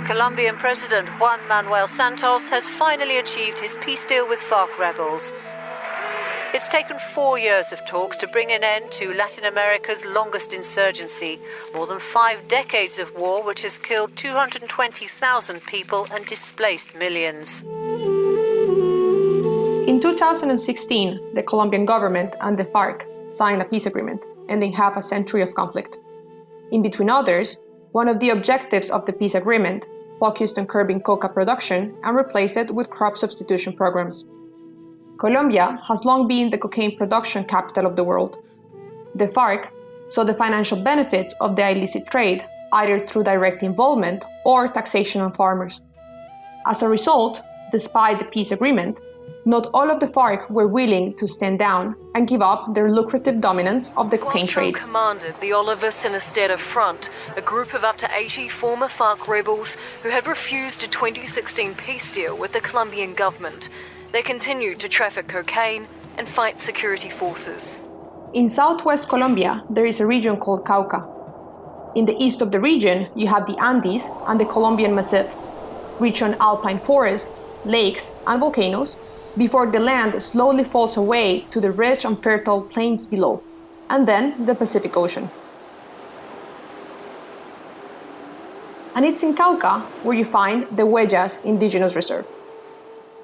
Colombian President Juan Manuel Santos has finally achieved his peace deal with FARC rebels. It's taken 4 years of talks to bring an end to Latin America's longest insurgency, more than 5 decades of war which has killed 220,000 people and displaced millions. In 2016, the Colombian government and the FARC signed a peace agreement, ending half a century of conflict. In between others, one of the objectives of the peace agreement focused on curbing coca production and replaced it with crop substitution programs. Colombia has long been the cocaine production capital of the world. The FARC saw the financial benefits of the illicit trade either through direct involvement or taxation on farmers. As a result, despite the peace agreement, not all of the FARC were willing to stand down and give up their lucrative dominance of the cocaine trade. Commanded the Oliver Sinisterra Front, a group of up to 80 former FARC rebels who had refused a 2016 peace deal with the Colombian government. They continued to traffic cocaine and fight security forces. In southwest Colombia, there is a region called Cauca. In the east of the region, you have the Andes and the Colombian Massif, rich on alpine forests, lakes, and volcanoes, before the land slowly falls away to the rich and fertile plains below, and then the Pacific Ocean. And it's in Cauca where you find the Huellas indigenous reserve.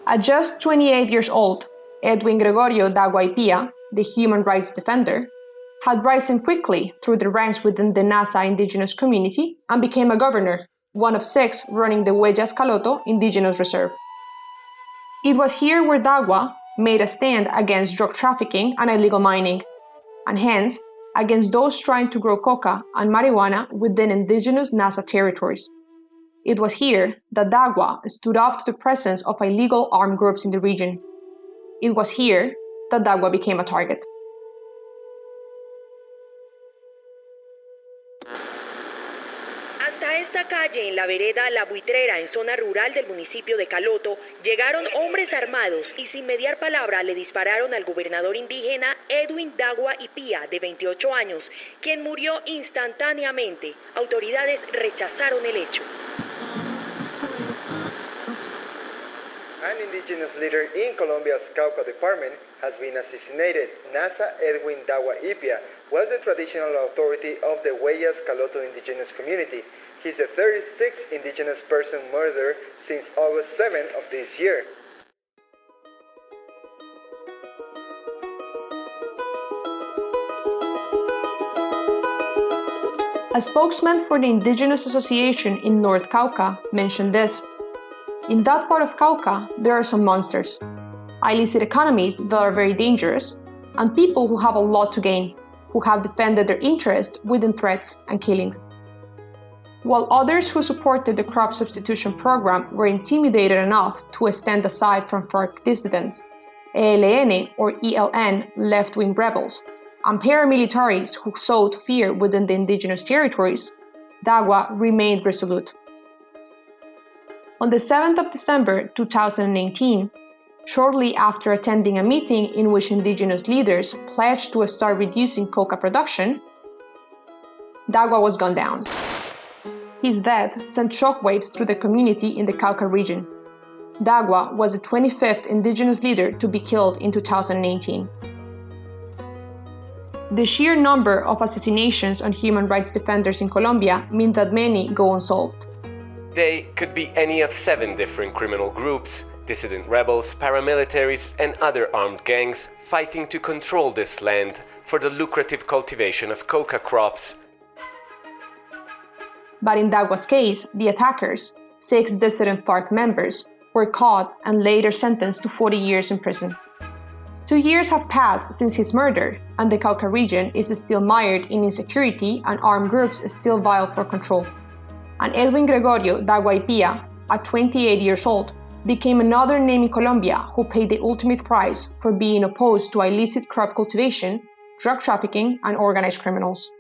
At just 28 years old, Edwin Gregorio Dagua Ipia, the human rights defender, had risen quickly through the ranks within the NASA indigenous community and became a governor, one of 6 running the Huellas indigenous reserve. It was here where Dagua made a stand against drug trafficking and illegal mining, and hence against those trying to grow coca and marijuana within indigenous NASA territories. It was here that Dagua stood up to the presence of illegal armed groups in the region. It was here that Dagua became a target. Hasta esta calle en la vereda La Buitrera, en zona rural del municipio de Caloto, llegaron hombres armados y sin mediar palabra le dispararon al gobernador indígena Edwin Dagua Ipia, de 28 años, quien murió instantáneamente. Autoridades rechazaron el hecho. An indigenous leader in Colombia's Cauca department has been assassinated. NASA Edwin Dagua Ipia was the traditional authority of the Huellas Caloto indigenous community. He's the 36th indigenous person murdered since August 7th of this year. A spokesman for the Indigenous Association in North Cauca mentioned this. In that part of Cauca, there are some monsters, illicit economies that are very dangerous, and people who have a lot to gain, who have defended their interest within threats and killings. While others who supported the crop substitution program were intimidated enough to stand aside from FARC dissidents, ELN or ELN left-wing rebels, and paramilitaries who sowed fear within the indigenous territories, Dagua remained resolute. On the 7th of December 2018, shortly after attending a meeting in which indigenous leaders pledged to start reducing coca production, Dagua was gunned down. His death sent shockwaves through the community in the Cauca region. Dagua was the 25th indigenous leader to be killed in 2018. The sheer number of assassinations on human rights defenders in Colombia mean that many go unsolved. They could be any of 7 different criminal groups, dissident rebels, paramilitaries, and other armed gangs fighting to control this land for the lucrative cultivation of coca crops. But in Dagua's case, the attackers, 6 dissident FARC members, were caught and later sentenced to 40 years in prison. 2 years have passed since his murder, and the Cauca region is still mired in insecurity and armed groups still vie for control. And Edwin Gregorio Dagua Ipia, at 28 years old, became another name in Colombia who paid the ultimate price for being opposed to illicit crop cultivation, drug trafficking, and organized criminals.